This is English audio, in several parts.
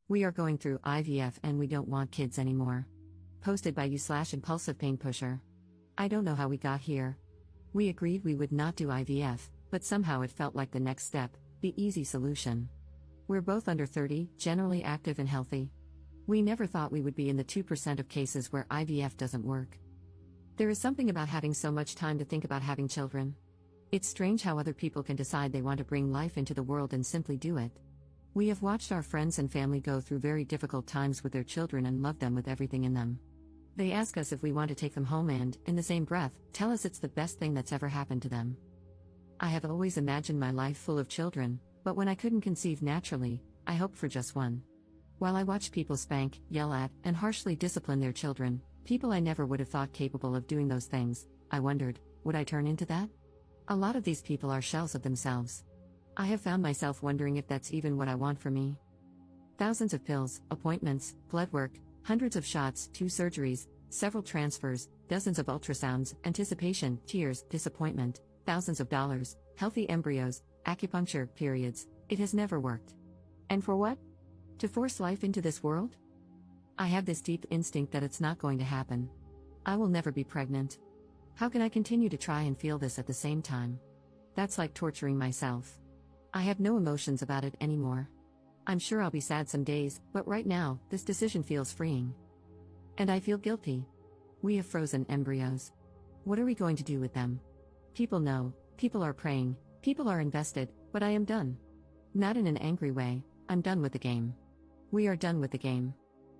We are going through IVF and we don't want kids anymore. Posted by you/impulsive pain pusher. I don't know how we got here. We agreed we would not do IVF, but somehow it felt like the next step, the easy solution. We're both under 30, generally active and healthy. We never thought we would be in the 2% of cases where IVF doesn't work. There is something about having so much time to think about having children. It's strange how other people can decide they want to bring life into the world and simply do it. We have watched our friends and family go through very difficult times with their children and love them with everything in them. They ask us if we want to take them home and, in the same breath, tell us it's the best thing that's ever happened to them. I have always imagined my life full of children, but when I couldn't conceive naturally, I hoped for just one. While I watched people spank, yell at, and harshly discipline their children, people I never would have thought capable of doing those things, I wondered, would I turn into that? A lot of these people are shells of themselves. I have found myself wondering if that's even what I want for me. Thousands of pills, appointments, blood work, hundreds of shots, 2 surgeries, several transfers, dozens of ultrasounds, anticipation, tears, disappointment, thousands of dollars, healthy embryos, acupuncture, periods. It has never worked. And for what? To force life into this world? I have this deep instinct that it's not going to happen. I will never be pregnant. How can I continue to try and feel this at the same time? That's like torturing myself. I have no emotions about it anymore. I'm sure I'll be sad some days, but right now, this decision feels freeing. And I feel guilty. We have frozen embryos. What are we going to do with them? People know, people are praying, people are invested, but I am done. Not in an angry way, I'm done with the game. We are done with the game.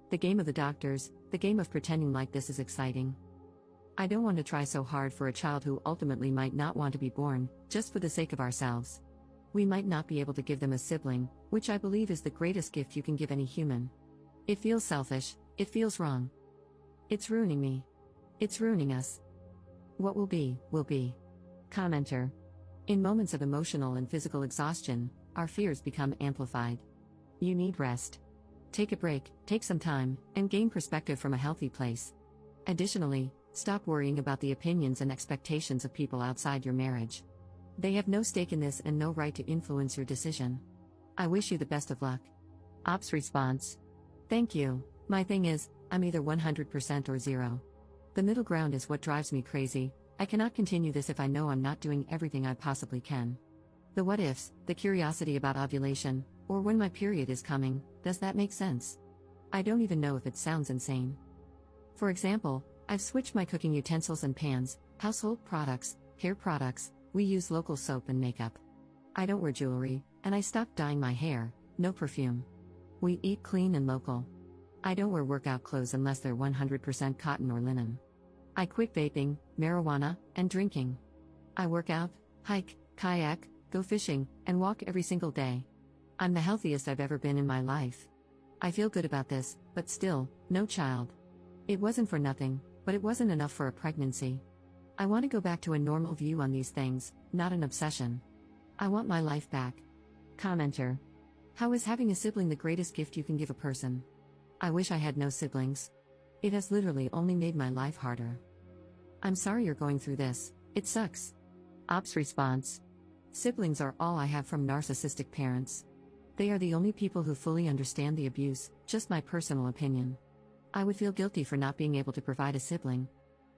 The game of the doctors, the game of pretending like this is exciting. I don't want to try so hard for a child who ultimately might not want to be born, just for the sake of ourselves. We might not be able to give them a sibling, which I believe is the greatest gift you can give any human. It feels selfish, it feels wrong. It's ruining me. It's ruining us. What will be, will be. Commenter. In moments of emotional and physical exhaustion, our fears become amplified. You need rest. Take a break, take some time, and gain perspective from a healthy place. Additionally, stop worrying about the opinions and expectations of people outside your marriage. They have no stake in this and no right to influence your decision. I wish you the best of luck. Ops response. Thank you. My thing is, I'm either 100% or 0. The middle ground is what drives me crazy. I cannot continue this if I know I'm not doing everything I possibly can. The what ifs, the curiosity about ovulation, or when my period is coming, does that make sense? I don't even know if it sounds insane. For example, I've switched my cooking utensils and pans, household products, hair products. We use local soap and makeup. I don't wear jewelry, and I stopped dyeing my hair, no perfume. We eat clean and local. I don't wear workout clothes unless they're 100% cotton or linen. I quit vaping, marijuana, and drinking. I work out, hike, kayak, go fishing, and walk every single day. I'm the healthiest I've ever been in my life. I feel good about this, but still, no child. It wasn't for nothing, but it wasn't enough for a pregnancy. I want to go back to a normal view on these things, not an obsession. I want my life back. Commenter. How is having a sibling the greatest gift you can give a person? I wish I had no siblings. It has literally only made my life harder. I'm sorry you're going through this, it sucks. Ops response. Siblings are all I have from narcissistic parents. They are the only people who fully understand the abuse, just my personal opinion. I would feel guilty for not being able to provide a sibling.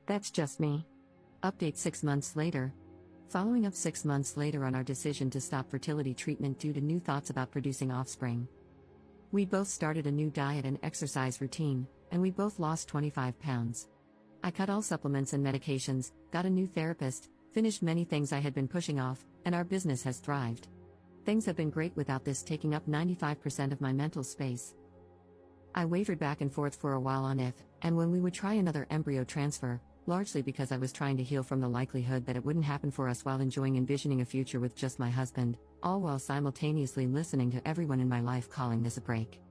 That's just me. Update 6 months later. Following up 6 months later on our decision to stop fertility treatment due to new thoughts about producing offspring. We both started a new diet and exercise routine, and we both lost 25 pounds. I cut all supplements and medications, got a new therapist, finished many things I had been pushing off, and our business has thrived. Things have been great without this taking up 95% of my mental space. I wavered back and forth for a while on if, and when we would try another embryo transfer, largely because I was trying to heal from the likelihood that it wouldn't happen for us while envisioning a future with just my husband, all while simultaneously listening to everyone in my life calling this a break.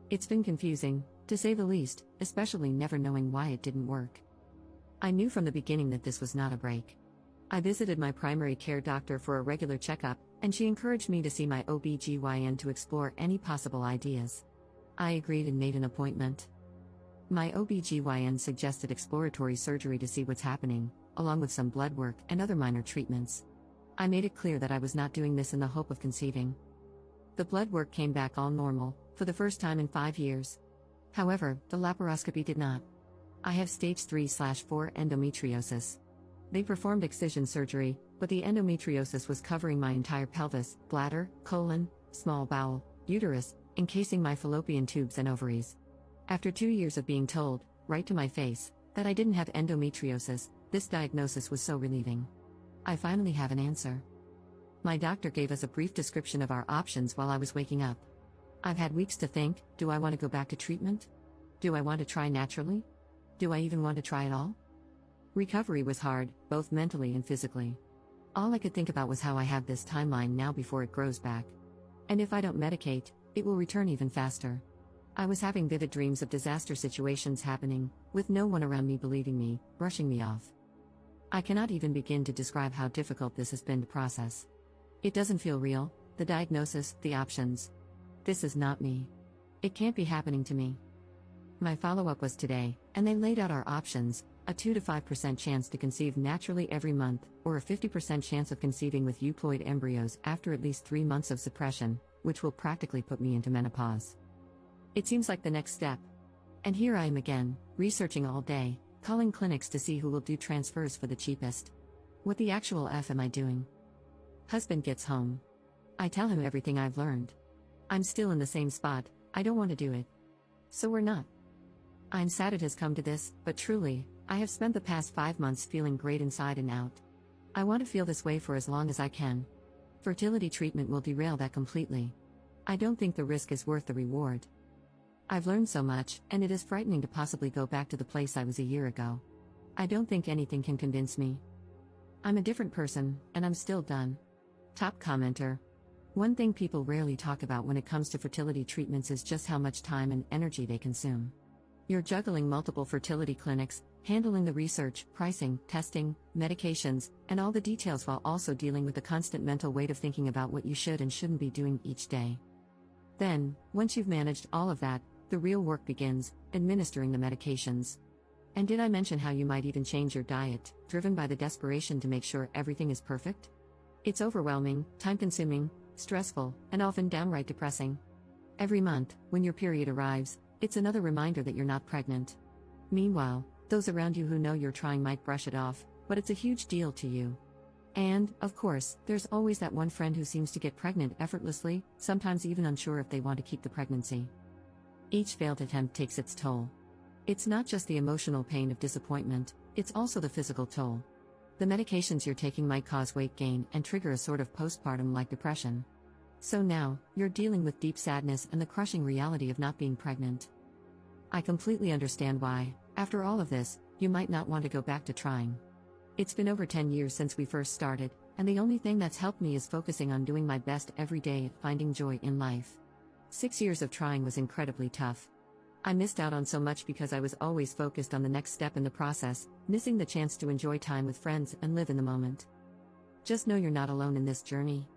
It's been confusing, to say the least, especially never knowing why it didn't work. I knew from the beginning that this was not a break. I visited my primary care doctor for a regular checkup, and she encouraged me to see my OB/GYN to explore any possible ideas. I agreed and made an appointment. My OB/GYN suggested exploratory surgery to see what's happening, along with some blood work and other minor treatments. I made it clear that I was not doing this in the hope of conceiving. The blood work came back all normal, for the first time in 5 years. However, the laparoscopy did not. I have stage 3/4 endometriosis. They performed excision surgery, but the endometriosis was covering my entire pelvis, bladder, colon, small bowel, uterus, encasing my fallopian tubes and ovaries. After 2 years of being told, right to my face, that I didn't have endometriosis, this diagnosis was so relieving. I finally have an answer. My doctor gave us a brief description of our options while I was waking up. I've had weeks to think, do I want to go back to treatment? Do I want to try naturally? Do I even want to try at all? Recovery was hard, both mentally and physically. All I could think about was how I have this timeline now before it grows back. And if I don't medicate, it will return even faster. I was having vivid dreams of disaster situations happening, with no one around me believing me, brushing me off. I cannot even begin to describe how difficult this has been to process. It doesn't feel real, the diagnosis, the options. This is not me. It can't be happening to me. My follow-up was today, and they laid out our options: a 2 to 5% chance to conceive naturally every month, or a 50% chance of conceiving with euploid embryos after at least 3 months of suppression, which will practically put me into menopause. It seems like the next step. And here I am again, researching all day, calling clinics to see who will do transfers for the cheapest. What the actual F am I doing? Husband gets home. I tell him everything I've learned. I'm still in the same spot, I don't want to do it. So we're not. I'm sad it has come to this, but truly, I have spent the past 5 months feeling great inside and out. I want to feel this way for as long as I can. Fertility treatment will derail that completely. I don't think the risk is worth the reward. I've learned so much, and it is frightening to possibly go back to the place I was a year ago. I don't think anything can convince me. I'm a different person, and I'm still done. Top commenter. One thing people rarely talk about when it comes to fertility treatments is just how much time and energy they consume. You're juggling multiple fertility clinics, handling the research, pricing, testing, medications, and all the details while also dealing with the constant mental weight of thinking about what you should and shouldn't be doing each day. Then, once you've managed all of that, the real work begins, administering the medications. And did I mention how you might even change your diet, driven by the desperation to make sure everything is perfect? It's overwhelming, time-consuming, stressful, and often downright depressing. Every month, when your period arrives, it's another reminder that you're not pregnant. Meanwhile, those around you who know you're trying might brush it off, but it's a huge deal to you. And, of course, there's always that one friend who seems to get pregnant effortlessly, sometimes even unsure if they want to keep the pregnancy. Each failed attempt takes its toll. It's not just the emotional pain of disappointment, it's also the physical toll. The medications you're taking might cause weight gain and trigger a sort of postpartum-like depression. So now, you're dealing with deep sadness and the crushing reality of not being pregnant. I completely understand why, after all of this, you might not want to go back to trying. It's been over 10 years since we first started, and the only thing that's helped me is focusing on doing my best every day at finding joy in life. 6 years of trying was incredibly tough. I missed out on so much because I was always focused on the next step in the process, missing the chance to enjoy time with friends and live in the moment. Just know you're not alone in this journey.